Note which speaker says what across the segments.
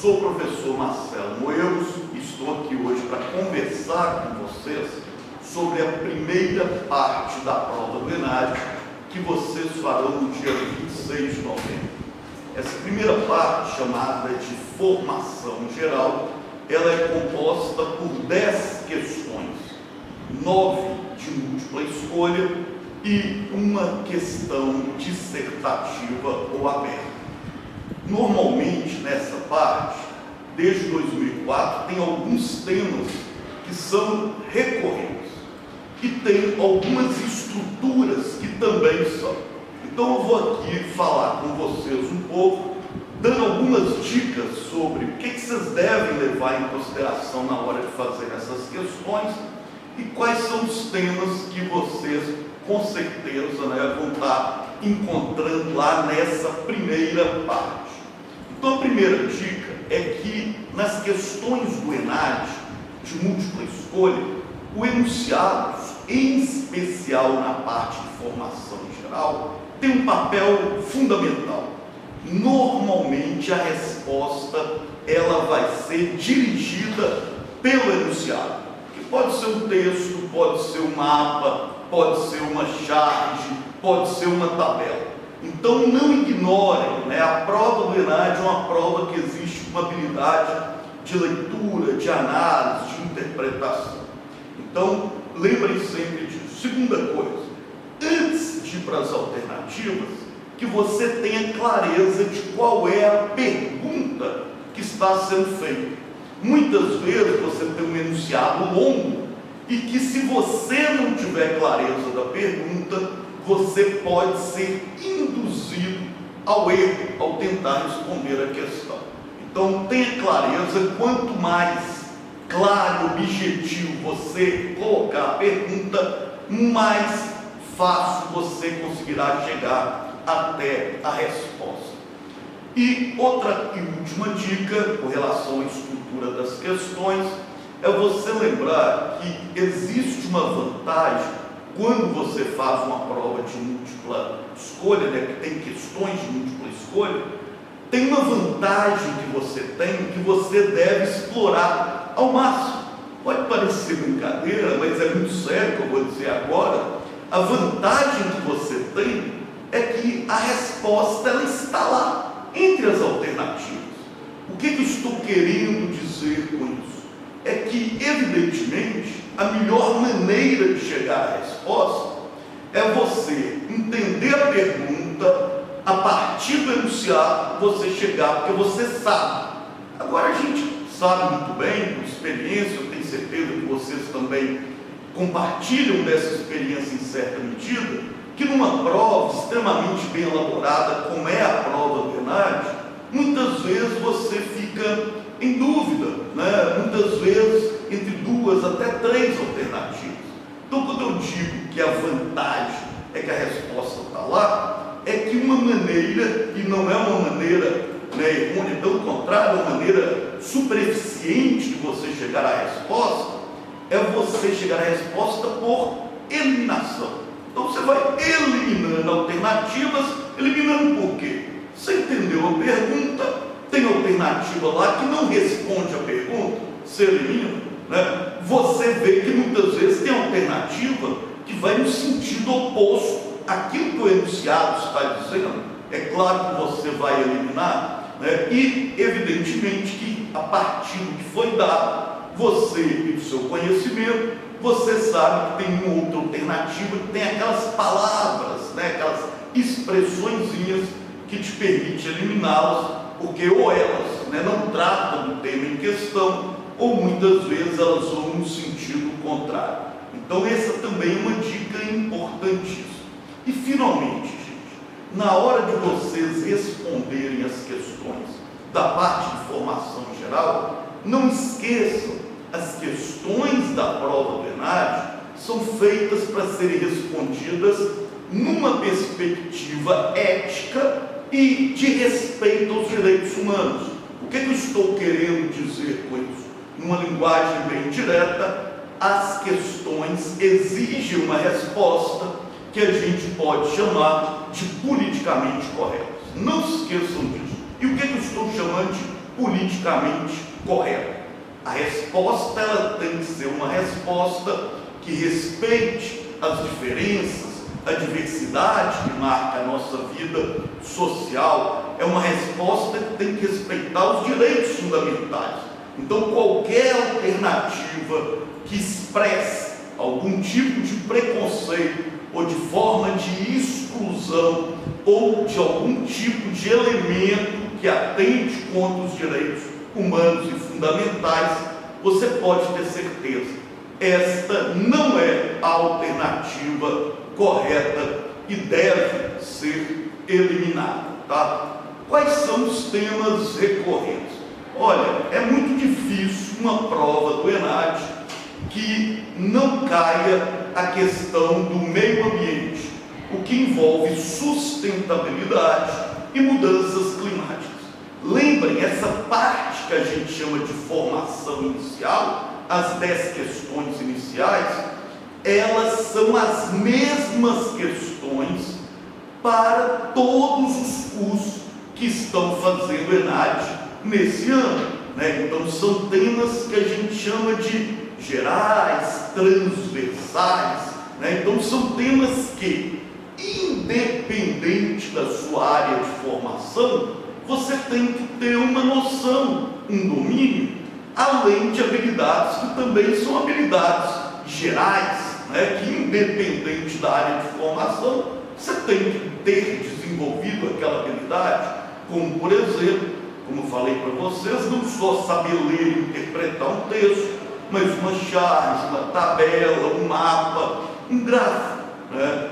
Speaker 1: sou o professor Marcelo Moelos e estou aqui hoje para conversar com vocês sobre a primeira parte da prova do ENAD, que vocês farão no dia 26 de novembro. Essa primeira parte, chamada de formação geral, ela é composta por 10 questões, 9 de múltipla escolha e uma questão dissertativa ou aberta. Normalmente, nessa parte, desde 2004, tem alguns temas que são recorrentes e tem algumas estruturas que também são. Então eu vou aqui falar com vocês um pouco, dando algumas dicas sobre o que vocês devem levar em consideração na hora de fazer essas questões e quais são os temas que vocês, com certeza, vão estar encontrando lá nessa primeira parte. Então a primeira dica é que nas questões do ENAD, de múltipla escolha, o enunciado, em especial na parte de formação geral, tem um papel fundamental. Normalmente a resposta ela vai ser dirigida pelo enunciado, que pode ser um texto, pode ser um mapa, pode ser uma charge, pode ser uma tabela. Então não ignorem, a prova do ENAD é uma prova que existe uma habilidade de leitura, de análise, de interpretação. Então lembrem sempre disso. Segunda coisa, antes de ir para as alternativas, que você tenha clareza de qual é a pergunta que está sendo feita. Muitas vezes você tem um enunciado longo e que, se você não tiver clareza da pergunta, você pode ser induzido ao erro ao tentar responder a questão. Então tenha clareza, quanto mais claro, objetivo você colocar a pergunta, mais fácil você conseguirá chegar até a resposta. E outra e última dica com relação à estrutura das questões é você lembrar que existe uma vantagem quando você faz uma prova de múltipla escolha, que tem questões de múltipla escolha. Tem uma vantagem que você tem, que você deve explorar ao máximo. Pode parecer brincadeira, mas é muito sério que eu vou dizer agora. A vantagem que você tem é que a resposta ela está lá, entre as alternativas. O que eu estou querendo dizer com isso? É que, evidentemente, a melhor maneira de chegar à resposta é você entender a pergunta, a partir do enunciado, você chegar, porque você sabe. Agora a gente sabe muito bem, por experiência, eu tenho certeza que vocês também compartilham dessa experiência em certa medida, que numa prova extremamente bem elaborada, como é a prova do ENAD, muitas vezes você fica em dúvida, muitas vezes entre 2 até 3 alternativas. Então, quando eu digo que a vantagem é que a resposta está lá, é que uma maneira, e não é uma maneira errônea, pelo contrário, é uma maneira super eficiente de você chegar à resposta, é você chegar à resposta por eliminação. Então você vai eliminando alternativas, eliminando por quê? Você entendeu a pergunta, tem alternativa lá que não responde a pergunta, você elimina, Você vê que muitas vezes tem alternativa que vai no sentido oposto àquilo que o enunciado está dizendo. É claro que você vai eliminar, e evidentemente que a partir do que foi dado, você e do seu conhecimento, você sabe que tem uma outra alternativa, que tem aquelas palavras, aquelas expressõezinhas que te permite eliminá-las, porque ou elas não tratam do tema em questão, ou muitas vezes elas vão no sentido contrário. Então essa também é uma dica importantíssima. E finalmente, gente, na hora de vocês responderem as questões da parte de formação geral, não esqueçam, as questões da prova do ENAD são feitas para serem respondidas numa perspectiva ética e de respeito aos direitos humanos. O que eu estou querendo dizer com isso? Numa linguagem bem direta, as questões exigem uma resposta que a gente pode chamar de politicamente correta. Não se esqueçam disso. E o que eu estou chamando de politicamente correta. A resposta ela tem que ser uma resposta que respeite as diferenças, a diversidade que marca a nossa vida social. É uma resposta que tem que respeitar os direitos fundamentais. Então, qualquer alternativa que expresse algum tipo de preconceito ou de forma de exclusão ou de algum tipo de elemento que atente contra os direitos humanos e fundamentais, você pode ter certeza, esta não é a alternativa correta e deve ser eliminada, tá? Quais são os temas recorrentes? Olha, é muito difícil uma prova do ENAD que não caia a questão do meio ambiente, o que envolve sustentabilidade e mudanças climáticas. Lembrem, essa parte que a gente chama de formação inicial, as 10 questões iniciais, elas são as mesmas questões para todos os cursos que estão fazendo ENAD nesse ano, né? Então são temas que a gente chama de gerais, transversais, né? Então são temas que, independente da sua área de formação, você tem que ter uma noção, um domínio, além de habilidades que também são habilidades gerais, né? Que independente da área de formação, você tem que ter desenvolvido aquela habilidade, como por exemplo, como eu falei para vocês, não só saber ler e interpretar um texto, mas uma charge, uma tabela, um mapa, um gráfico, né?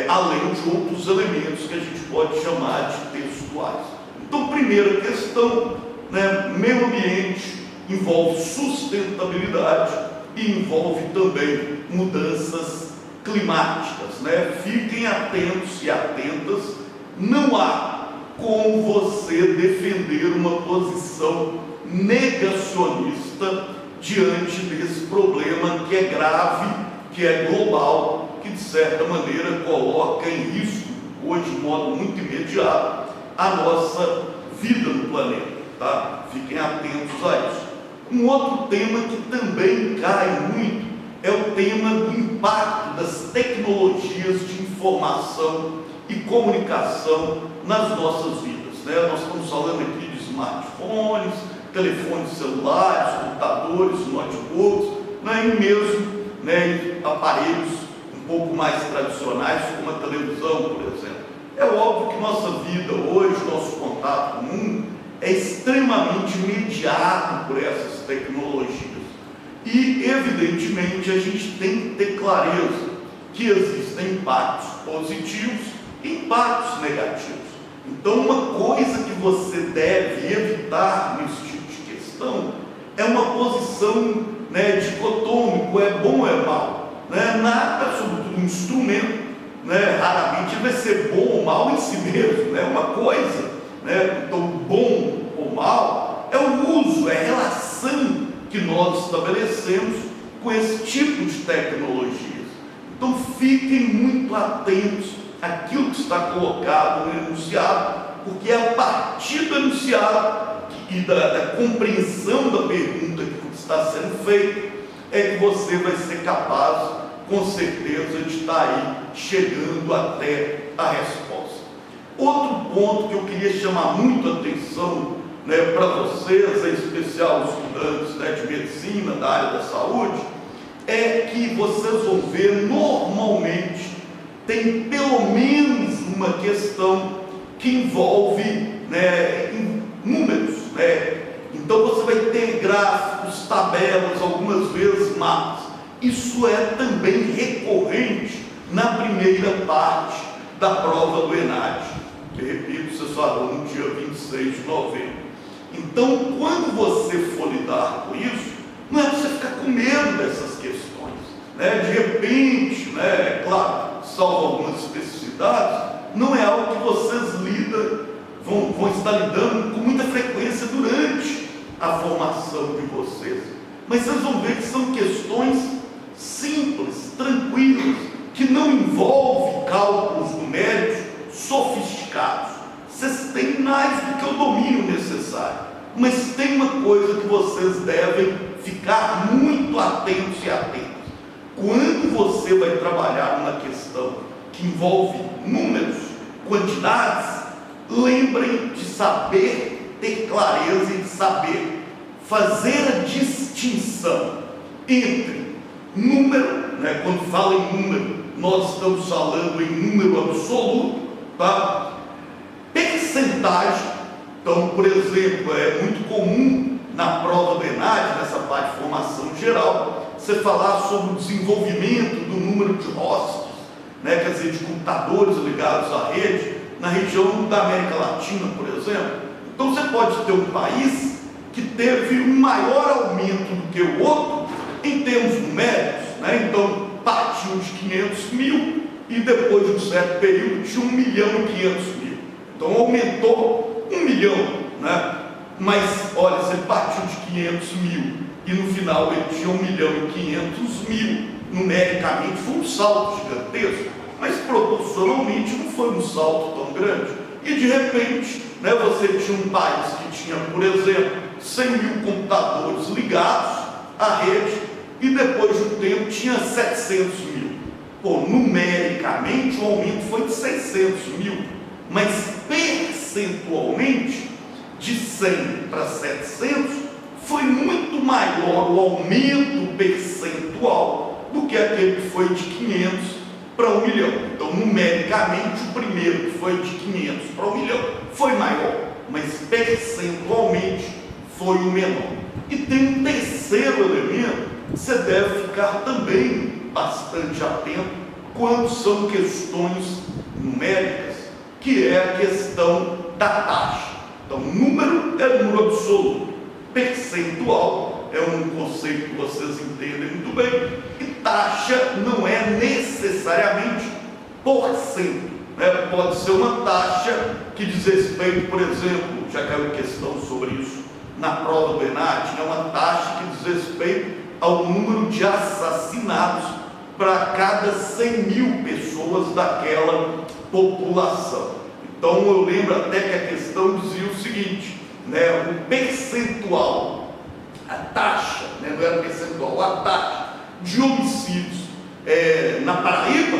Speaker 1: Além de outros elementos que a gente pode chamar de textuais. Então, primeira questão, né? Meio ambiente envolve sustentabilidade e envolve também mudanças climáticas, né? Fiquem atentos e atentas, não há como você defender uma posição negacionista diante desse problema que é grave, que é global, que de certa maneira coloca em risco, hoje de modo muito imediato, a nossa vida no planeta, tá? Fiquem atentos a isso. Um outro tema que também cai muito é o tema do impacto das tecnologias de informação e comunicação nas nossas vidas, né? Nós estamos falando aqui de smartphones, telefones celulares, computadores, notebooks, né? E mesmo, né, aparelhos um pouco mais tradicionais, como a televisão, por exemplo. É óbvio que nossa vida hoje, nosso contato com o mundo, é extremamente mediado por essas tecnologias. E, evidentemente, a gente tem que ter clareza que existem impactos positivos e impactos negativos. Então, uma coisa que você deve evitar nesse tipo de questão é uma posição, né, dicotômica, é bom ou é mal. Né? Nada, sobretudo um instrumento, né, raramente vai ser bom ou mal em si mesmo, né? Uma coisa, né? Então, bom ou mal é o uso, é a relação que nós estabelecemos com esse tipo de tecnologias. Então, fiquem muito atentos àquilo que está colocado no enunciado, porque é a partir do enunciado e da compreensão da pergunta que está sendo feita é que você vai ser capaz, com certeza, de estar aí chegando até a resposta. Outro ponto que eu queria chamar muito a atenção, né, para vocês, em especial os estudantes, né, de medicina, da área da saúde, é que vocês vão ver, normalmente, tem pelo menos uma questão que envolve, né, números, né? Então você vai ter gráficos, tabelas, algumas vezes mapas. Isso é também recorrente na primeira parte da prova do ENAD, que, repito, vocês farão no dia 26 de novembro. Então, quando você for lidar com isso, não é para você ficar com medo dessas questões, né? De repente, né, é claro, salvo algumas especificidades, não é algo que vocês vão estar lidando com muita frequência durante a formação de vocês. Mas vocês vão ver que são questões simples, tranquilas, que não envolvem cálculos numéricos sofisticados. Vocês têm mais do que o domínio necessário. Mas tem uma coisa que vocês devem ficar muito atentos e atentas. Quando você vai trabalhar numa questão que envolve números, quantidades, lembrem de saber ter clareza e de saber fazer a distinção entre número, né? Quando fala em número, nós estamos falando em número absoluto, tá? Percentagem. Então, por exemplo, é muito comum na prova do ENAD, nessa parte de formação geral, você falar sobre o desenvolvimento do número de hosts, né? Quer dizer, de computadores ligados à rede, na região da América Latina, por exemplo. Então, você pode ter um país que teve um maior aumento do que o outro em termos numéricos, né? Então, partiu de 500 mil e depois de um certo período tinha 1.500.000. Então, aumentou 1 milhão, né? Mas, olha, você partiu de 500 mil e no final ele tinha 1.500.000, numericamente foi um salto gigantesco, mas proporcionalmente não foi um salto tão grande. E de repente, né, você tinha um país que tinha, por exemplo, 100 mil computadores ligados à rede e depois de um tempo tinha 700 mil. Pô, numericamente o aumento foi de 600 mil, mas percentualmente de 100 para 700 foi muito maior o aumento percentual do que aquele que foi de 500 para 1 milhão. Então, numericamente, o primeiro que foi de 500 para 1 milhão foi maior, mas percentualmente foi o menor. E tem um terceiro elemento que você deve ficar também bastante atento quando são questões numéricas, que é a questão da taxa. Então, número é número absoluto, percentual é um conceito que vocês entendem muito bem, e taxa não é necessariamente por cento, né? Pode ser uma taxa que diz respeito, por exemplo, já caiu questão sobre isso na prova do ENAD, né? Uma taxa que diz respeito ao número de assassinatos para cada 100 mil pessoas daquela população. Então, eu lembro até que a questão dizia o seguinte, né? O percentual, a taxa, né? Não era percentual, a taxa de homicídios na Paraíba,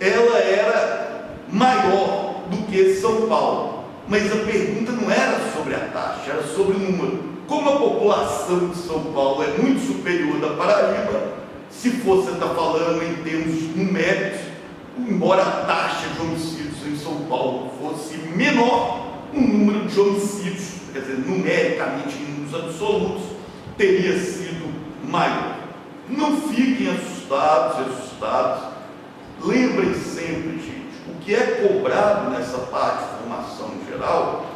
Speaker 1: ela era maior do que São Paulo. Mas a pergunta não era sobre a taxa, era sobre o número. Como a população de São Paulo é muito superior da Paraíba, se você está falando em termos numéricos, embora a taxa de homicídios em São Paulo fosse menor, o número de homicídios, quer dizer, numericamente em números absolutos, teria sido maior. Não fiquem assustados e assustadas. Lembrem sempre, gente, o que é cobrado nessa parte de formação geral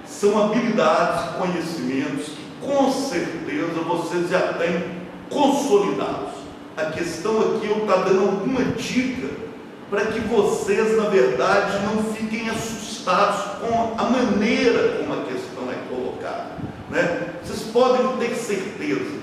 Speaker 1: são habilidades e conhecimentos que com certeza vocês já têm consolidados. A questão aqui eu estou dando alguma dica para que vocês, na verdade, não fiquem assustados com a maneira como a questão é colocada, né? Vocês podem ter certeza,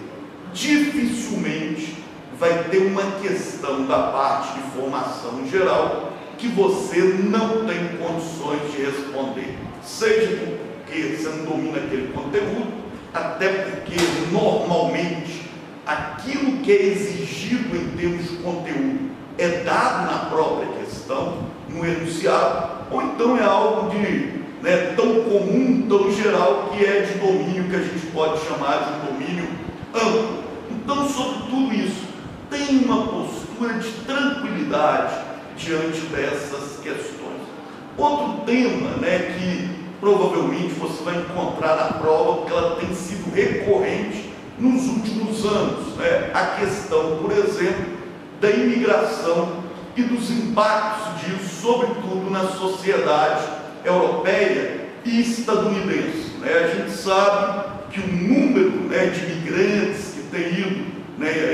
Speaker 1: dificilmente vai ter uma questão da parte de formação geral que você não tem condições de responder, seja porque você não domina aquele conteúdo, até porque normalmente aquilo que é exigido em termos de conteúdo é dado na própria questão, no enunciado, ou então é algo de tão comum, tão geral, que é de domínio que a gente pode chamar de um domínio amplo. Então, sobre tudo isso, tem uma postura de tranquilidade diante dessas questões. Outro tema, que provavelmente você vai encontrar na prova, porque ela tem sido recorrente nos últimos anos, a questão, por exemplo, da imigração e dos impactos disso, sobretudo na sociedade europeia e estadunidense. A gente sabe que o número de imigrantes que tem ido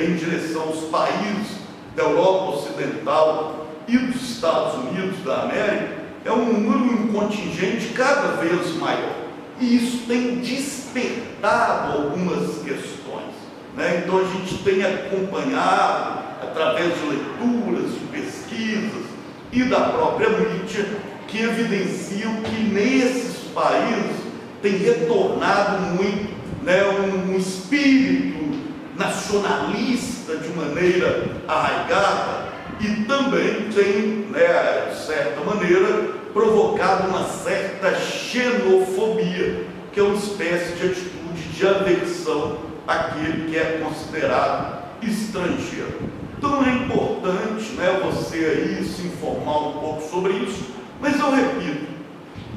Speaker 1: em direção aos países da Europa Ocidental e dos Estados Unidos da América é um número, um contingente cada vez maior. E isso tem despertado algumas questões. Então a gente tem acompanhado, através de leituras, de pesquisas e da própria mídia, que evidenciam que nesses países tem retornado muito, né, um espírito nacionalista de maneira arraigada, e também tem, né, de certa maneira, provocado uma certa xenofobia, que é uma espécie de atitude de aversão àquele que é considerado estrangeiro. Então é importante, né, você aí se informar um pouco sobre isso, mas eu repito,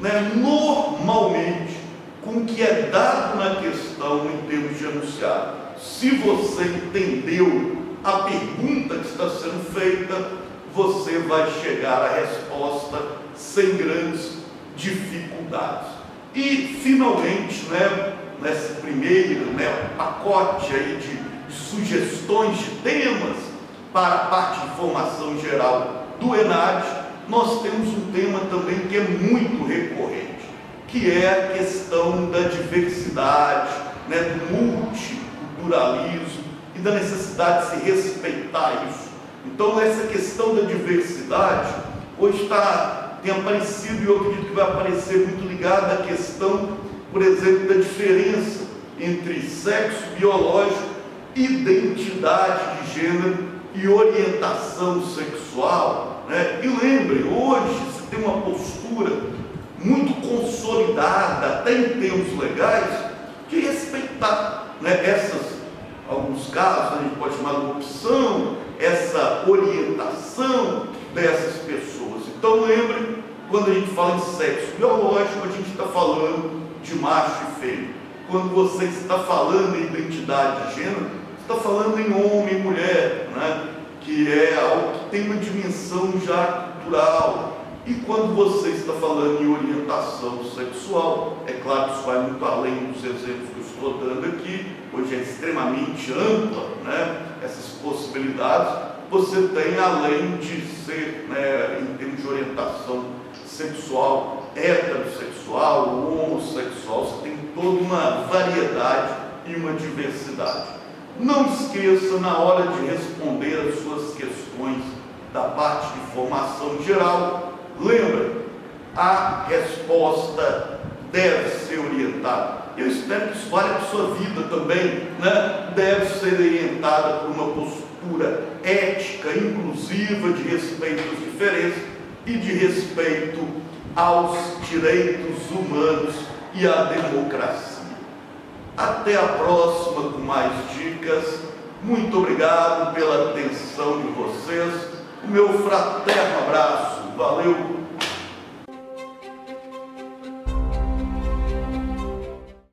Speaker 1: né, normalmente, com o que é dado na questão em termos de enunciado, se você entendeu a pergunta que está sendo feita, você vai chegar à resposta sem grandes dificuldades. E, finalmente, né, nesse primeiro, né, pacote aí de sugestões de temas para a parte de formação geral do ENAD, nós temos um tema também que é muito recorrente, que é a questão da diversidade, né, do multiculturalismo e da necessidade de se respeitar isso. Então, essa questão da diversidade hoje tem aparecido, e eu acredito que vai aparecer muito ligada à questão, por exemplo, da diferença entre sexo biológico, identidade de gênero e orientação sexual, né? E lembrem, hoje se tem uma postura muito consolidada, até em termos legais, de respeitar, né, alguns casos a gente pode chamar de opção, essa orientação dessas pessoas. Então lembre, quando a gente fala em sexo biológico, a gente está falando de macho e fêmea. Quando você está falando em identidade de gênero, você está falando em homem e mulher, né? Que é algo que tem uma dimensão já cultural. E quando você está falando em orientação sexual, é claro que isso vai muito além dos exemplos que eu estou dando aqui, hoje é extremamente ampla, né, essas possibilidades. Você tem, além de ser, né, em termos de orientação sexual, heterossexual, homossexual, você tem toda uma variedade e uma diversidade. Não esqueça, na hora de responder as suas questões da parte de formação geral, lembra, a resposta deve ser orientada. Eu espero que isso valha para a sua vida também, né? Deve ser orientada por uma postura ética, inclusiva, de respeito às diferenças e de respeito aos direitos humanos e à democracia. Até a próxima com mais dicas. Muito obrigado pela atenção de vocês. O meu fraterno abraço. Valeu!